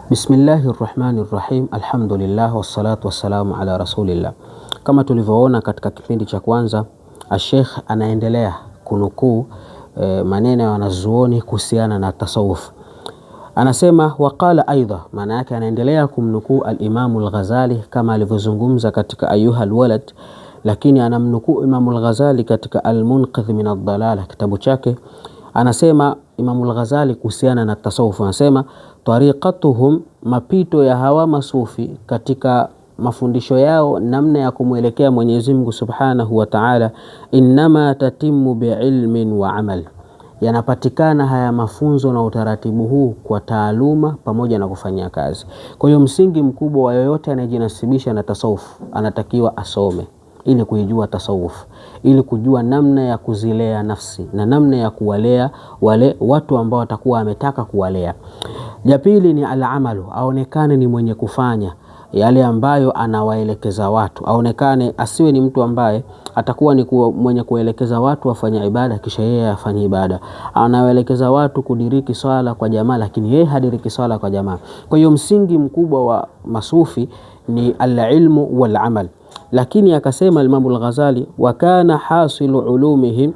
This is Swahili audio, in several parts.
Bismillahirrahmanirrahim. Alhamdulillah wassalatu wassalamu ala rasulillah. Kama tulivyoona katika kipindi cha kwanza, Sheikh anaendelea kunukuu maneno ya wanazuoni kuhusiana na tasawuf. Anasema waqala aidha, maana yake anaendelea kumnukuu al-Imam al-Ghazali kama alivyozungumza katika Ayuha al-Walad, lakini anamnukuu Imam al-Ghazali katika Al-Munqidh min ad-Dalalah, kitabu chake. Anasema Imam al-Ghazali kuhusiana na tasawuf, anasema tariqatuhum, mapito ya hawa masufi katika mafundisho yao namna ya kumwelekea Mwenyezi Mungu Subhanahu wa Ta'ala, inma tatimmu biilmin wa amal, yanapatikana haya mafunzo na utaratibu huu kwa taaluma pamoja na kufanya kazi. Kwa hiyo msingi mkubwa wa yoyote anayejinasibisha na tasawuf anatakiwa asome ili kuijua tasawuf, ili kujua namna ya kuzilea nafsi na namna ya kuwalea wale watu ambao watakuwa ametaka kuwalea. Ya pili ni al-amalu, aonekane ni mwenye kufanya yale ambayo anawaelekeza watu, aonekane asiwe ni mtu ambaye atakuwa ni mwenye kuelekeza watu wafanye ibada kisha yeye afanye ibada. Anawaelekeza watu kudiriki swala kwa jamaa lakini yeye hadiriki swala kwa jamaa. Kwa hiyo msingi mkubwa wa masufi ni al-ilmu wal-amal. Lakini akasema Imam al-Ghazali, wa kana hasilu ulumihim,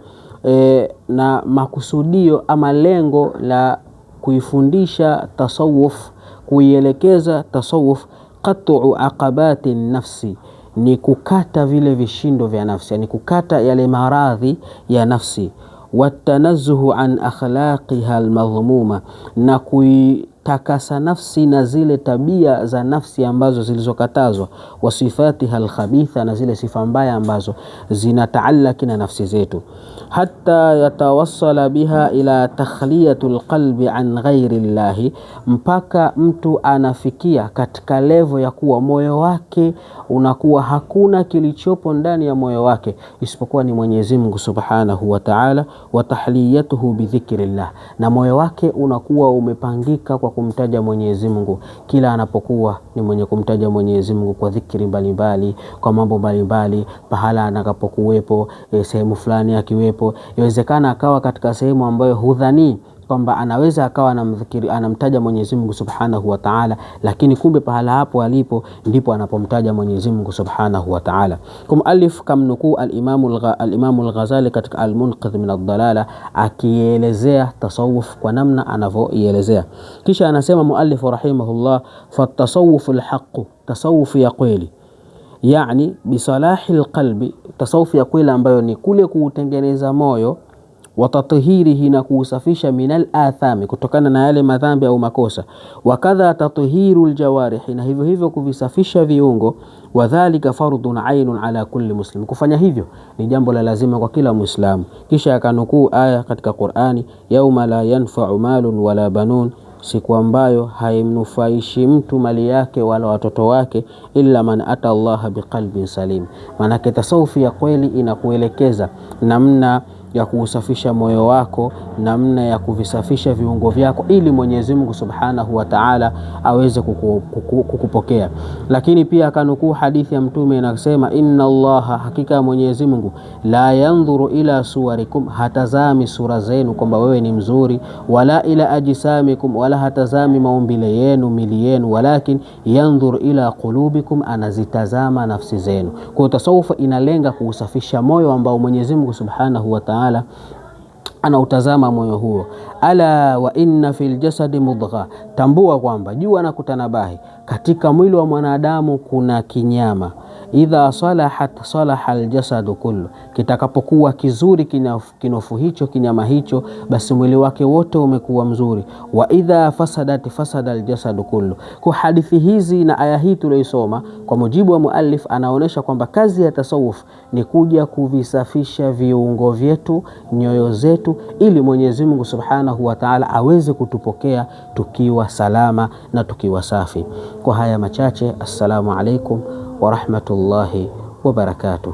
na makusudio ama lengo la kuifundisha tasawuf, kuielekeza tasawuf, qat'u aqabati nafsi, ni kukata vile vishindo vya nafsi, yani kukata yale maradhi ya nafsi, watanazzuhu an akhlaqiha almadhmuma, na kuitakasa nafsi na zile tabia za nafsi ambazo zilizokatazwa, wasifatiha alkhabitha, na zile sifa mbaya ambazo zinataallaki na nafsi zetu, hatta yatawassala biha ila takhliyatul qalbi an ghairi llahi, mpaka mtu anafikia katika levo ya kuwa moyo wake unakuwa hakuna kilichopo ndani ya moyo wake isipokuwa ni Mwenyezi Mungu Subhanahu wa Ta'ala, wa tahliyatuhu bi dhikrillah, na moyo wake unakuwa umepangika kwa kumtaja Mwenyezi Mungu. Kila anapokuwa ni mwenye kumtaja Mwenyezi Mungu kwa dhikri mbalimbali, kwa mambo mbalimbali, pahala anakapokuwepo, sehemu fulani akiwepo, inawezekana akawa katika sehemu ambayo hudhani kwamba anaweza akawa anamtaja Mwenyezi Mungu Subhanahu wa Ta'ala, lakini kumbe pahala hapo alipo ndipo anapomtaja Mwenyezi Mungu Subhanahu wa Ta'ala. Muallif kamnukuu al-Imam al-Ghazali katika Al-Munqidh min ad-Dalalah akielezea tasawuf kwa namna anavyoielezea. Kisha anasema muallif rahimahullah, fa-tasawuf al-haqq, tasawuf ya kweli, yani bisalahi al-qalbi, tasawuf ya kweli ambayo ni kule kuutengeneza moyo, watatahirihi, na kuusafisha, minal athami, kutokana na yale madhambi au makosa, wakadha tatahiru aljawarihi, na hivyo hivyo kuvisafisha viungo, wadhalika fardun ainun ala kulli muslim, kufanya hivyo ni jambo la lazima kwa kila Muislamu. Kisha akanukuu aya katika Qur'ani, yauma la yanfa'u malun wala banun, siku ambayo haimnufaishi mtu mali yake wala watoto wake, illa man ata Allah biqalbin salim. Maana tasawufi ya kweli inakuelekeza namna ya kuusafisha moyo wako, namna ya kuvisafisha viungo vyako, ili Mwenyezi Mungu Subhanahu wa Ta'ala aweze kukupokea. Lakini pia akanukuu hadithi ya Mtume inasema, inna Allaha, hakika Mwenyezi Mungu, la yanzuru ila suwarikum, hatazami sura zenu kwamba wewe ni mzuri, wala ila ajisamikum, wala hatazami maumbile yenu, mili yenu, walakin yanzuru ila qulubikum, anazitazama nafsi zenu. Kwa tasawuf inalenga kuusafisha moyo ambao Mwenyezi Mungu Subhanahu wa Ta'ala anautazama moyo huo. Ala wa inna fil jasadi mudgha, tambua kwamba, jua na kutanabahi, katika mwili wa mwanadamu kuna kinyama, idha salahat salaha aljasadu kullu, kitakapokuwa kizuri kinofu hicho, kinyama hicho, basi mwili wake wote umekuwa mzuri, wa idha fasadat fasada aljasadu kullu. Kwa hadithi hizi na aya hii tuliyosoma, kwa mujibu wa muallif, anaonesha kwamba kazi ya tasawuf ni kuja kuvisafisha viungo vyetu, nyoyo zetu, ili Mwenyezi Mungu Subhanahu wa Ta'ala aweze kutupokea tukiwa salama na tukiwa safi. Kwa haya machache, assalamu alaikum wa rahmatullahi wa barakatuh.